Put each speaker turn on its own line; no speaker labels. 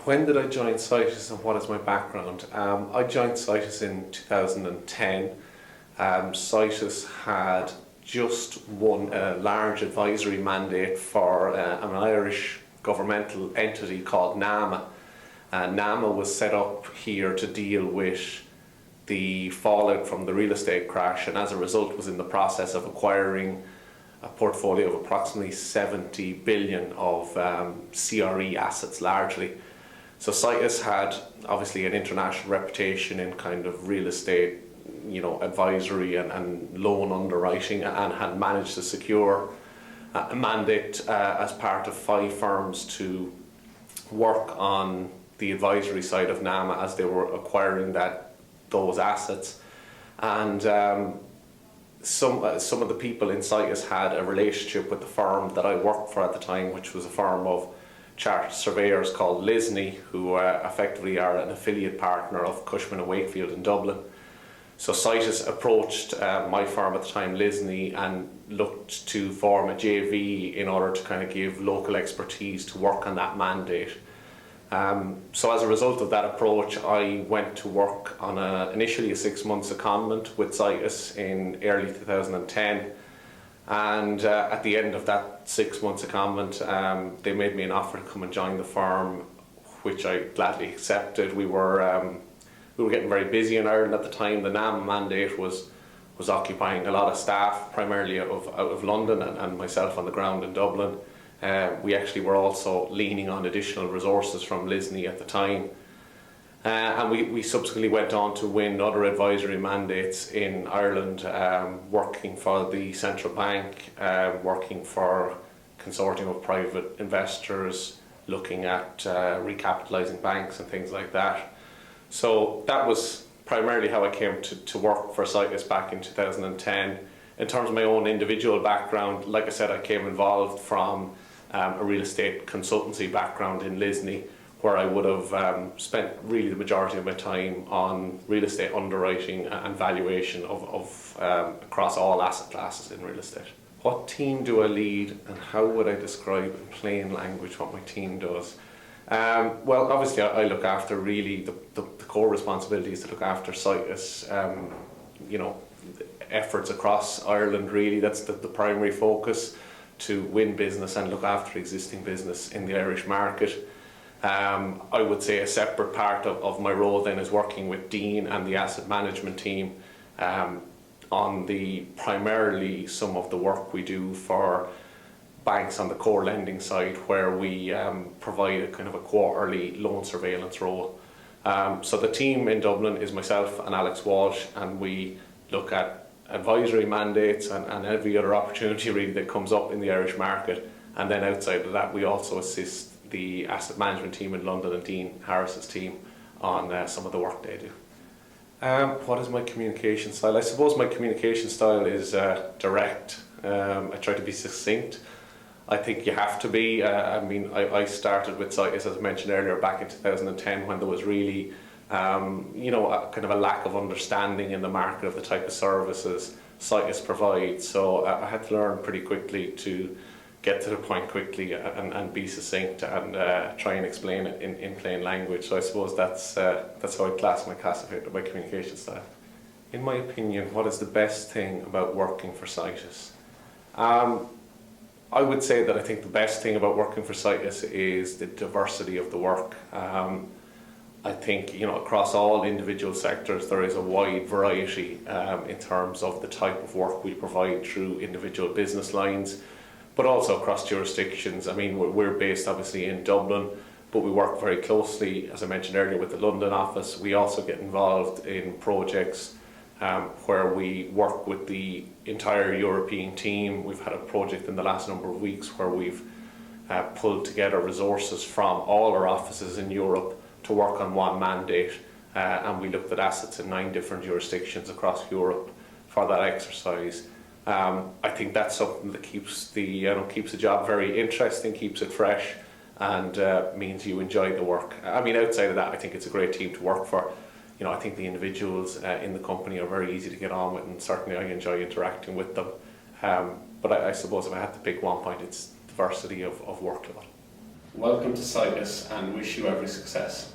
When did I join Situs and what is my background? I joined Situs in 2010. Situs had just won a large advisory mandate for an Irish governmental entity called NAMA. NAMA was set up here to deal with the fallout from the real estate crash, and as a result was in the process of acquiring a portfolio of approximately 70 billion of CRE assets largely. So Situs had obviously an international reputation in kind of real estate, advisory and loan underwriting, and had managed to secure a mandate as part of 5 firms to work on the advisory side of NAMA as they were acquiring those assets. And some of the people in Situs had a relationship with the firm that I worked for at the time, which was a firm of chartered surveyors called Lisney, who effectively are an affiliate partner of Cushman & Wakefield in Dublin. So Situs approached my firm at the time, Lisney, and looked to form a JV in order to kind of give local expertise to work on that mandate. So as a result of that approach, I went to work on initially a 6-month secondment with Situs in early 2010. And at the end of that 6-month secondment, they made me an offer to come and join the firm, which I gladly accepted. We were getting very busy in Ireland at the time. The NAMA mandate was occupying a lot of staff, primarily out of London, and myself on the ground in Dublin. We actually were also leaning on additional resources from Lisney at the time. And we subsequently went on to win other advisory mandates in Ireland, working for the central bank, working for consortium of private investors, looking at recapitalising banks and things like that. So that was primarily how I came to work for Situs back in 2010. In terms of my own individual background, like I said, I came involved from a real estate consultancy background in Lisney, where I would have spent really the majority of my time on real estate underwriting and valuation of across all asset classes in real estate. What team do I lead, and how would I describe in plain language what my team does? Well, obviously I look after really the core responsibilities to look after Situs, efforts across Ireland really. That's the primary focus, to win business and look after existing business in the Irish market. I would say a separate part of my role then is working with Dean and the asset management team on primarily some of the work we do for banks on the core lending side, where we provide a kind of a quarterly loan surveillance role. So the team in Dublin is myself and Alex Walsh, and we look at advisory mandates and every other opportunity really that comes up in the Irish market. And then outside of that, we also assist the asset management team in London and Dean Harris's team on some of the work they do. What is my communication style? I suppose my communication style is direct. I try to be succinct. I think you have to be. I started with Situs, as I mentioned earlier, back in 2010, when there was really a kind of a lack of understanding in the market of the type of services Situs provides. So I had to learn pretty quickly to get to the point quickly and be succinct and try and explain it in plain language. So I suppose that's how I class my communication style. In my opinion, what is the best thing about working for Situs? I would say that I think the best thing about working for Situs is the diversity of the work. I think across all individual sectors there is a wide variety in terms of the type of work we provide through individual business lines, but also across jurisdictions. I mean, we're based obviously in Dublin, but we work very closely, as I mentioned earlier, with the London office. We also get involved in projects where we work with the entire European team. We've had a project in the last number of weeks where we've pulled together resources from all our offices in Europe to work on one mandate, and we looked at assets in 9 different jurisdictions across Europe for that exercise. I think that's something that keeps the job very interesting, keeps it fresh, and means you enjoy the work. I mean, outside of that, I think it's a great team to work for. I think the individuals in the company are very easy to get on with, and certainly I enjoy interacting with them. But I suppose if I had to pick one point, it's diversity of workload. Welcome to Situs and wish you every success.